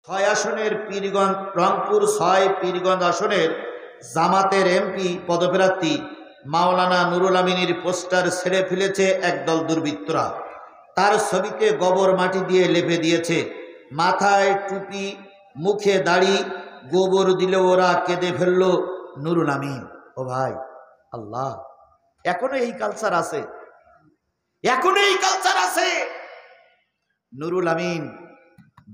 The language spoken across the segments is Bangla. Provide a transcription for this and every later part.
ছয় আসনের পীরগঞ্জ রংপুর ৬ পীরগঞ্জ আসনের জামাতের এমপি পদপ্রার্থী মাওলানা নুরুল আমিনের পোস্টার ছেড়ে ফেলেছে একদল দুর্বৃত্তরা। তার ছবিতে গোবর মাটি দিয়ে লেপে দিয়েছে, মাথায় টুপি, মুখে দাড়ি, গোবর দিলে ওরা কেঁদে ফেলল নুরুল আমিন। ও ভাই আল্লাহ, এখনো এই কালচার আছে, এখনো এই কালচার আছে। নুরুল আমিন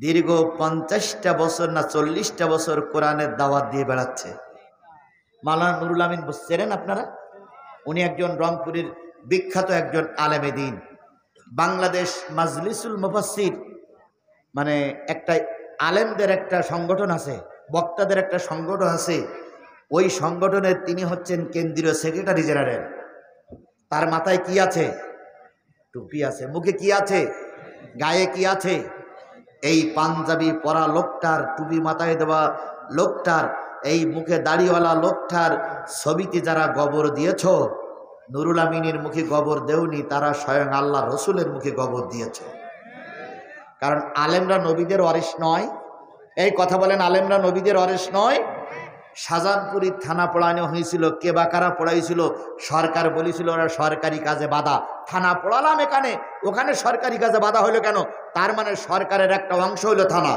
দীর্ঘ 50টা বছর না 40টা বছর কোরআনের দাওয়াত দিয়ে বেড়াচ্ছে। মাওলানা নুরুল আমিন চেনেন আপনারা? উনি একজন রংপুরের বিখ্যাত একজন আলেমে দ্বীন। বাংলাদেশ মাজলিসুল মুফাসসির মানে একটা আলেমদের একটা সংগঠন আছে, বক্তাদের একটা সংগঠন আছে। ওই সংগঠনের তিনি হচ্ছেন কেন্দ্রীয় সেক্রেটারি জেনারেল। তার মাথায় কি আছে? টুপি আছে। মুখে কি আছে? গায়ে কি আছে? এই পাঞ্জাবি পরা লোকটার, টুপি মাথায় দেওয়া লোকটার, এই মুখে দাড়িওয়ালা লোকটার ছবিতে যারা গোবর দিয়েছ, নুরুল আমিনের মুখে গোবর দেওনি, তারা স্বয়ং আল্লাহ রসুলের মুখে গোবর দিয়েছ। কারণ আলেমরা নবীদের ওয়ারিস নয়। এই কথা বলেন, আলেমরা নবীদের ওয়ারিস নয়। শাহজাহানপুরি থানা পড়ানো হয়েছিল, কে বা কারা পড়াইছিল? সরকার বলেছিল ওরা সরকারি কাজে বাধা। থানা পড়ালাম এখানে, ওখানে সরকারি কাজে বাধা হলো কেন? তার মানে সরকারের একটা অংশ হলো থানা।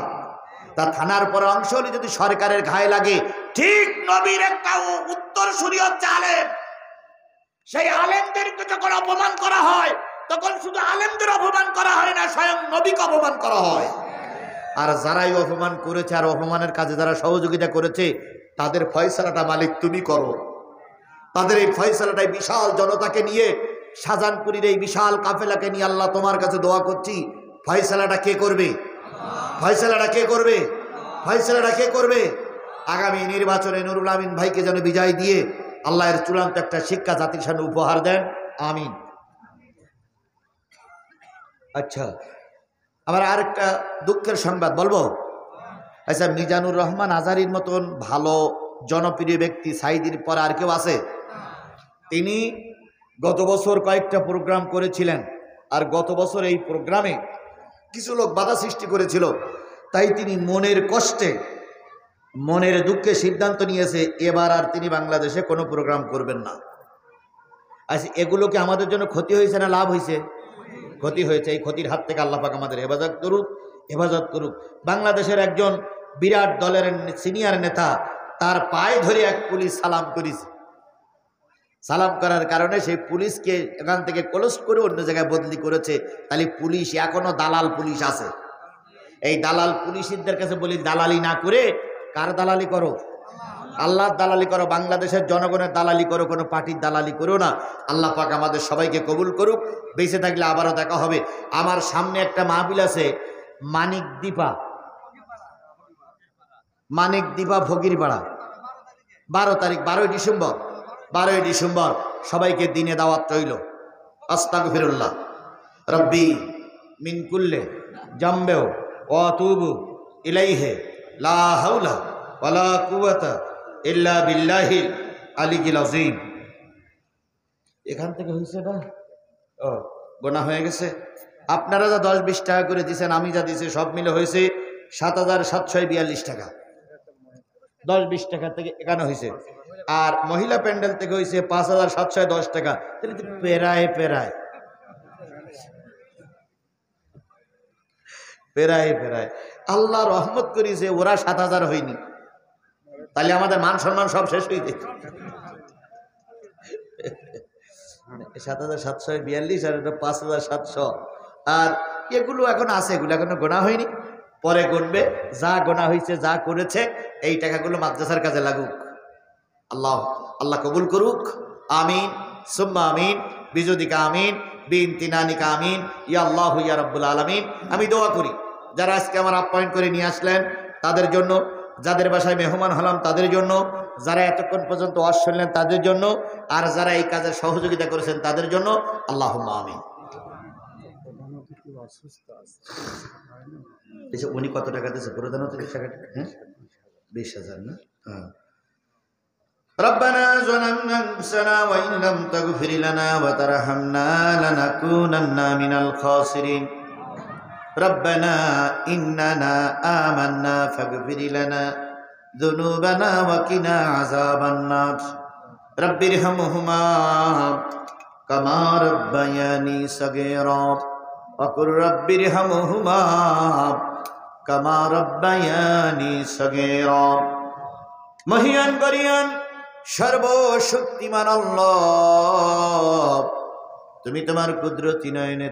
তা থানার পর অংশ হলে যদি সরকারের ঘায়ে লাগে, ঠিক নবীর একটা উত্তরসূরি হচ্ছে আলেম। সেই আলেমদেরকে যখন অপমান করা হয়, তখন শুধু আলেমদের অপমান করা হয় না, স্বয়ং নবীকে অপমান করা হয়। আর যারাই অপমান করেছে আর অপমানের কাজে যারা সহযোগিতা করেছে, তাদের ফয়সালাটা মালিক তুমি করো। তাদের এই ফয়সালাটাই বিশাল জনতাকে নিয়ে, শাহজাহানপুরীর এই বিশাল কাফেলাকে নিয়ে আল্লাহ তোমার কাছে দোয়া করছি, ফয়সালাটা কে করবে? ফয়সালাটা কে করবে? ফয়সালাটা কে করবে? আগামী নির্বাচনে নুরুল আমিন ভাইকে যেন বিজয় দিয়ে আল্লাহর চূড়ান্ত একটা শিক্ষা জাতির সামনে উপহার দেন, আমিন। আচ্ছা, আবার আরেকটা দুঃখের সংবাদ বলবো। আচ্ছা, মিজানুর রহমান আজারির মতন ভালো জনপ্রিয় ব্যক্তি সাইদির পর আর কেউ আছে? তিনি গত বছর কয়েকটা প্রোগ্রাম করেছিলেন, আর গত বছর এই প্রোগ্রামে কিছু লোক বাধা সৃষ্টি করেছিল। তাই তিনি মনের কষ্টে, মনের দুঃখে সিদ্ধান্ত নিয়েছে এবার আর তিনি বাংলাদেশে কোনো প্রোগ্রাম করবেন না। আচ্ছা, এগুলো কি আমাদের জন্য ক্ষতি হয়েছে না লাভ হয়েছে? ক্ষতি হয়েছে। এই ক্ষতির হাত থেকে আল্লাহ পাক আমাদের হেফাজত করুক, হেফাজত করুক। বাংলাদেশের একজন বিরাট দলের সিনিয়র নেতা, তার পায়ে ধরে এক পুলিশ সালাম করেছে। সালাম করার কারণে সেই পুলিশকে এখান থেকে ক্লোজ করে অন্য জায়গায় বদলি করেছে। তাহলে পুলিশ এখনো দালাল পুলিশ আছে। এই দালাল পুলিশদের কাছে বলি, দালালি না করে কার দালালি করো? আল্লাহর দালালি করো, বাংলাদেশের জনগণের দালালি করো, কোনো পার্টির দালালি করো না। আল্লাহ পাক আমাদের সবাইকে কবুল করুক। বেঁচে থাকলে আবারও দেখা হবে। আমার সামনে একটা মাহফিল আছে, মানিকদ্বীপা ফকিরপাড়া, 12 তারিখ, 12ই ডিসেম্বর। 12ই ডিসেম্বর সবাইকে দিনে দাওয়াত রইল। আস্তাগফিরুল্লাহ রব্বি মিন কুল্লি জামবেও ওয়া আতুবু ইলাইহি লা হাওলা ওয়ালা কুওয়াতা ইল্লা বিল্লাহিল আলিয়্যিল আযীম। এখান থেকে হয়েছে না? ও গোনা হয়ে গেছে। আপনারা যা 10-20 টাকা করে দিয়েছেন, আমি যা দিয়েছি, সব মিলে হয়েছে 7,742 টাকা। 10-20 টাকা থেকে এখানে হয়েছে। আর মহিলা প্যান্ডেল থেকে হয়েছে 5,710 টাকা। তাহলে তো পেরায় পেরায় আল্লাহ রহমত করেছে, ওরা 7,000 হয়নি। তাহলে আমাদের মান সম্মান সব শেষ হয়ে যেত। 7,742 আর 5,700। আর এগুলো এখন আছে, এগুলো এখনো গোনা হয়নি, পরে গুনবে। যা গোনা হয়েছে, যা করেছে, এই টাকাগুলো মাদ্রাসার কাজে লাগুক। আল্লাহ কবুল করুক, আমিন সুম্মা আমিন, বিজুদিকা আমিন, বিনতিনানিকা আমিন, ইয়া আল্লাহ ইয়া রাব্বুল আলামিন। আমি দোয়া করি যারা আজকে আমার আপ্যায়ন করে নিয়ে আসলেন তাদের জন্য, যাদের বাসায় মেহমান হলাম তাদের জন্য, যারা এতক্ষণ পর্যন্ত ওয়াজ শুনলেন তাদের জন্য, আর যারা এই কাজের সহযোগিতা করেছেন তাদের জন্য। আল্লাহুম্মা আমিন। উনি কত টাকা দিয়েছে? প্রধানত 20,000 না? হ্যাঁ। ربنا ظلمنا أنفسنا وإن لم تغفر لنا وترحمنا لنكونن من الخاسرين ربنا إننا آمنا فاغفر لنا ذنوبنا وقنا عذاب النار رب ارحمهما كما ربياني صغيرا وقل رب ارحمهما كما ربياني صغيرا মহিয়ান বরিয়ান সর্বশক্তিমান আল্লাহ, তুমি তোমার কুদরতি নয়নে